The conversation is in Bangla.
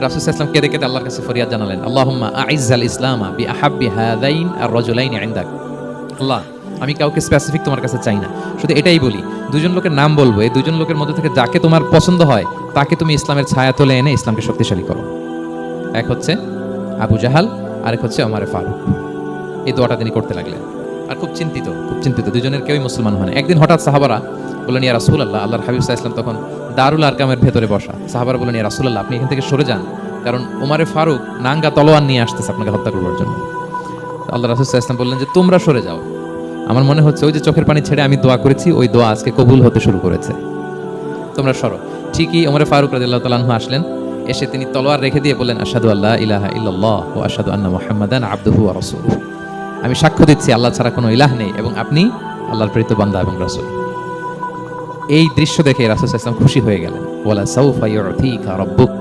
রাসূল সাল্লাল্লাহু আলাইহি ওয়াসাল্লাম কেঁদে কেঁদে আল্লাহর কাছে ফরিয়াদ জানালেন, আল্লাহুম্মা আইজ্জাল ইসলামা বিআহাব্বি হাযাইন আর-রাজুলাইনি ইনদাক। আল্লাহ, আমি কাউকে স্পেসিফিক তোমার কাছে চাই না, শুধু এটাই বলি, দুজন লোকের নাম বলবো, এই দুজন লোকের মধ্যে থেকে যাকে তোমার পছন্দ হয় তাকে তুমি ইসলামের ছায়া তোলে এনে ইসলামকে শক্তিশালী করো। এক হচ্ছে আবু জাহাল, আরেক হচ্ছে ওমর ফারুক। এই দোয়াটা তিনি করতে লাগলেন, আর খুব চিন্তিত, দুজনের কেউই মুসলমান হয় না। একদিন হঠাৎ সাহাবারা বললেন, ইয়া রাসূলুল্লাহ, আল্লাহর হাবিব সাল্লাল্লাহু আলাইহি ওয়াসাল্লাম তখন দারুল আরকামের ভেতরে বসা। সাহাবারা বললেন, ইয়া রাসূলুল্লাহ, আপনি এখান থেকে সরে যান, কারণ ওমর ফারুক নাঙ্গা তলোয়ার নিয়ে আসতেছে আপনাকে হত্যা করবার জন্য। আল্লাহ রাসূল সাল্লাল্লাহু আলাইহি ওয়াসাল্লাম বললেন যে তোমরা সরে যাও, আমার মনে হচ্ছে ওই যে চোখের পানি ছেড়ে আমি দোয়া করেছি, ওই দোয়া আজকে কবুল হতে শুরু করেছে, তোমরা সরো। ঠিকই ওমর ফারুক রাদিয়াল্লাহু তাআলা আনহু আসলেন, এসে তিনি তলোয়ার রেখে দিয়ে বললেন, আশহাদু আল্লা ইলাহা ইল্লাল্লাহ ওয়া আশহাদু আন্না মুহাম্মাদান আবদুহু ওয়া রাসূলুহু। আমি সাক্ষ্য দিচ্ছি আল্লাহ ছাড়া কোনো ইলাহ নেই এবং আপনি আল্লাহর প্রেরিত বান্দা এবং রাসূল। এই দৃশ্য দেখে রাসূল সাল্লাল্লাহু আলাইহি ওয়াসাল্লাম খুশি হয়ে গেলেন। ওয়ালা সাউফা ইউতিকা রাব্বুক